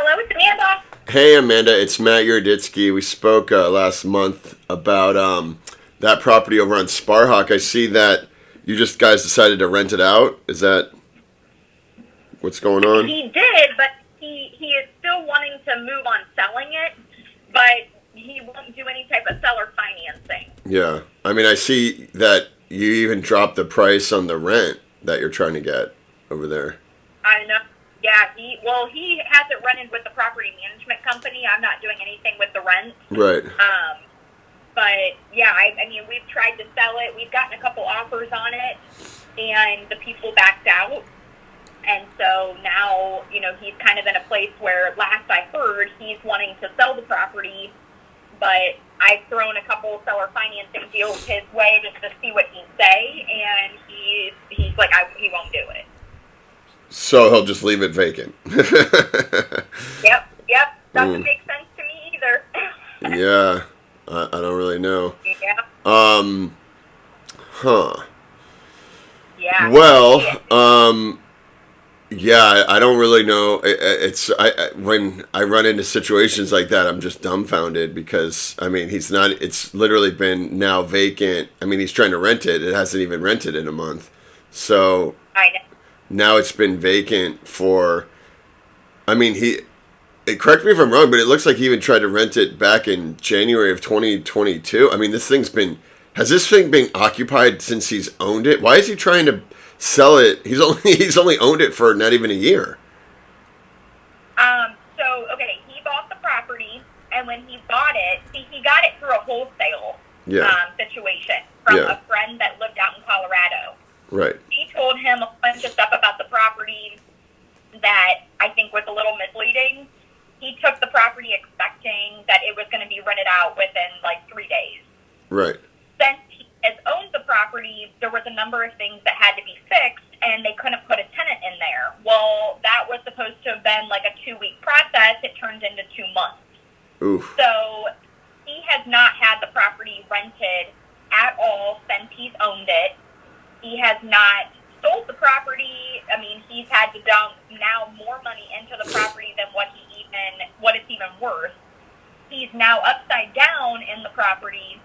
Hello, it's Amanda. Hey Amanda, it's Matt Yurditsky. We spoke last month about that property over on Sparhawk. I see that you just guys decided to rent it out. Is that what's going on? He did, but he is still wanting to move on selling it, but he won't do any type of seller financing. Yeah. I mean, I see that you even dropped the price on the rent that you're trying to get over there. I know. Yeah, he has it rented with the property management company. I'm not doing anything with the rent. Right. But yeah, I mean, we've tried to sell it. We've gotten a couple offers on it, and the people backed out. And so now, he's kind of in a place where, last I heard, he's wanting to sell the property, but I've thrown a couple seller financing deals his way just to see what he'd say, and he's like, he won't do it. So he'll just leave it vacant. Yep. Doesn't make sense to me either. Yeah. I don't really know. Yeah. Huh. Yeah. Well, yeah, I don't really know. When I run into situations like that, I'm just dumbfounded because, I mean, it's literally been now vacant. I mean, he's trying to rent it. It hasn't even rented in a month. So I know. now it's been vacant for, I mean, correct me if I'm wrong, but it looks like he even tried to rent it back in January of 2022. I mean, has this thing been occupied since he's owned it? Why is he trying to sell it? He's only owned it for not even a year. So, okay, he bought the property, and when he bought it, he got it through a wholesale situation from a friend that lived out in Colorado. Right. He told him a bunch of stuff about the property that I think was a little misleading. He took the property expecting that it was going to be rented out within like 3 days. Right. Since he has owned the property, there was a number of things that had to be fixed, and they couldn't put a tenant in there. Well, that was supposed to have been like a 2-week process. It turned into 2 months. Oof. So he has not had the property rented at all since he's owned it. He has not sold the property. I mean, he's had to dump now more money into the property than what it's even worth. He's now upside down in the property,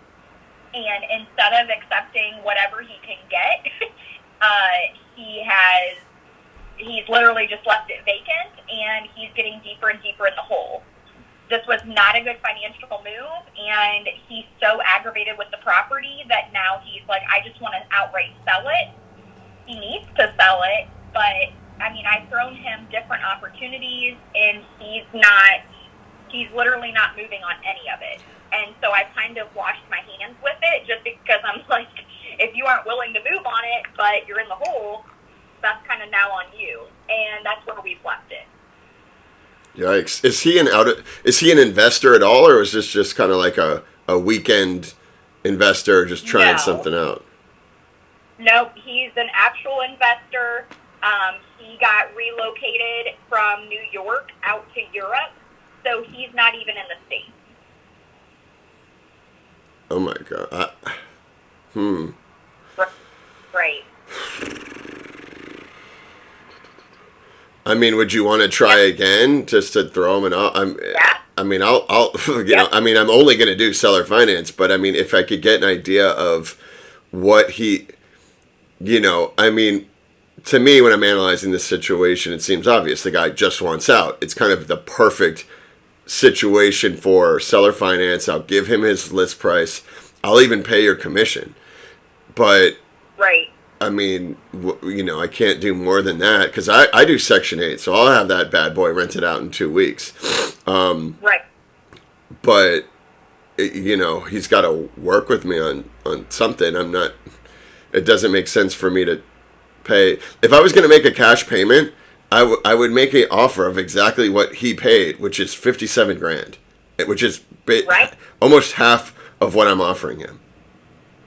and instead of accepting whatever he can get, he's literally just left it vacant, and he's getting deeper and deeper in the hole. This was not a good financial move, and he's so aggravated with the property that now he's like, I just want to outright sell it. He needs to sell it, but, I mean, I've thrown him different opportunities, and he's literally not moving on any of it. And so I kind of washed my hands with it just because I'm like, if you aren't willing to move on it, but you're in the hole, that's kind of now on you. And that's where we've left it. Yikes. Is he an investor at all, or is this just kind of like a weekend investor just trying something out? Nope, he's an actual investor. He got relocated from New York out to Europe, so he's not even in the States. Oh my God. Right. I mean, would you want to try again just to throw him I'll I mean, I'm only going to do seller finance, but I mean, if I could get an idea of what I mean, to me, when I'm analyzing this situation, it seems obvious. The guy just wants out. It's kind of the perfect situation for seller finance. I'll give him his list price. I'll even pay your commission. But, right. I mean, I can't do more than that because I do Section 8, so I'll have that bad boy rented out in 2 weeks. Right. But, he's got to work with me on something. It doesn't make sense for me to pay. If I was going to make a cash payment, I would make an offer of exactly what he paid, which is $57,000, which is almost half of what I'm offering him.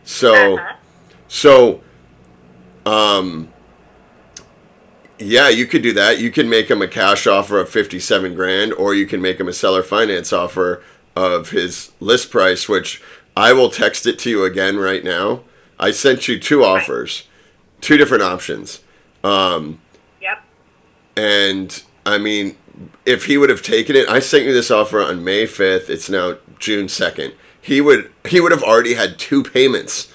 So, yeah, you could do that. You can make him a cash offer of $57,000, or you can make him a seller finance offer of his list price, which I will text it to you again right now. I sent you 2 offers, 2 different options. Yep. And I mean, if he would have taken it, I sent you this offer on May 5th. It's now June 2nd. He would have already had 2 payments.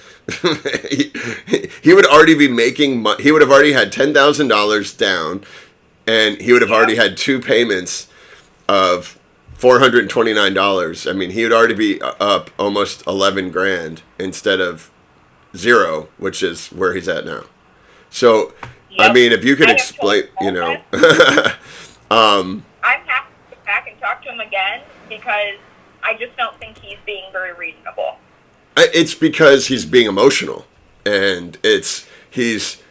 he would already be making money. He would have already had $10,000 down, and he would have already had 2 payments of $429. I mean, he would already be up almost 11 grand instead of 0, which is where he's at now. So, I mean, if you could explain, you know. I'm happy to go back and talk to him again because I just don't think he's being very reasonable. It's because he's being emotional, and he's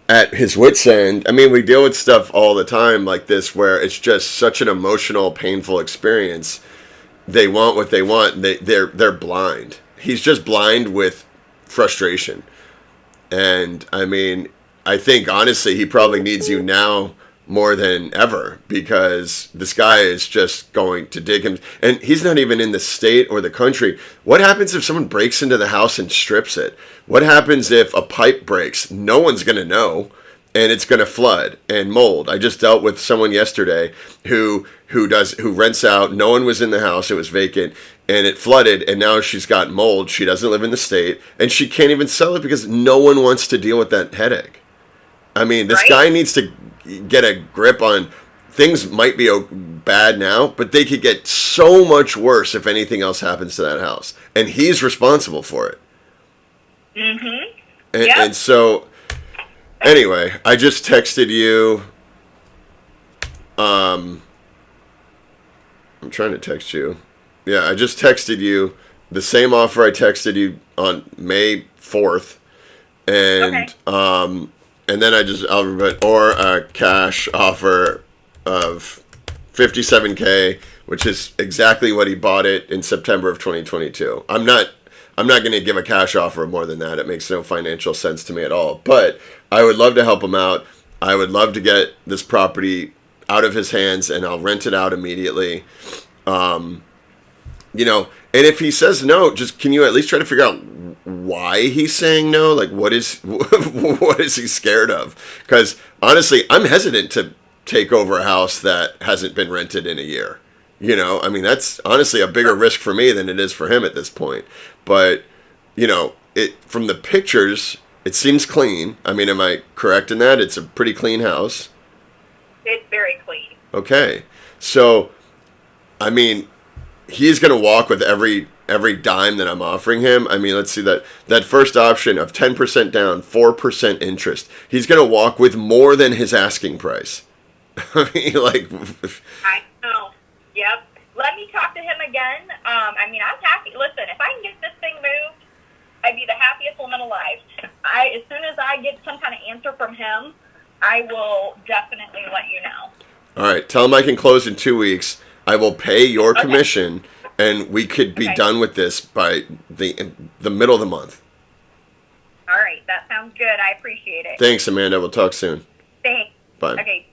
at his wit's end. I mean, we deal with stuff all the time like this where it's just such an emotional, painful experience. They want what they want. They're blind. He's just blind with frustration. And I mean, I think honestly, he probably needs you now more than ever because this guy is just going to dig him. And he's not even in the state or the country. What happens if someone breaks into the house and strips it? What happens if a pipe breaks? No one's going to know, and it's going to flood and mold. I just dealt with someone yesterday who rents out. No one was in the house. It was vacant, and it flooded, and now she's got mold. She doesn't live in the state, and she can't even sell it because no one wants to deal with that headache. I mean, this guy needs to get a grip on things. Might be bad now, but they could get so much worse if anything else happens to that house, and he's responsible for it. Mm-hmm. And so, anyway, I just texted you. I'm trying to text you. Yeah, I just texted you the same offer I texted you on May 4th, and and then or a cash offer of $57K, which is exactly what he bought it in September of 2022. I'm not going to give a cash offer of more than that. It makes no financial sense to me at all. But I would love to help him out. I would love to get this property out of his hands, and I'll rent it out immediately. You know, and if he says no, just can you at least try to figure out why he's saying no? Like, what is he scared of? Because honestly, I'm hesitant to take over a house that hasn't been rented in a year. You know, I mean, that's honestly a bigger risk for me than it is for him at this point. But, you know, from the pictures, it seems clean. I mean, am I correct in that? It's a pretty clean house. It's very clean. Okay. So, I mean, he's going to walk with every dime that I'm offering him. I mean, let's see that first option of 10% down, 4% interest. He's going to walk with more than his asking price. I mean, like, I know. Yep. Let me talk to him again. I mean, I'm happy. Listen, if I can get this thing moved, I'd be the happiest woman alive. As soon as I get some kind of answer from him, I will definitely let you know. All right. Tell him I can close in 2 weeks. I will pay your commission, and we could be done with this by the middle of the month. All right. That sounds good. I appreciate it. Thanks, Amanda. We'll talk soon. Thanks. Bye. Okay.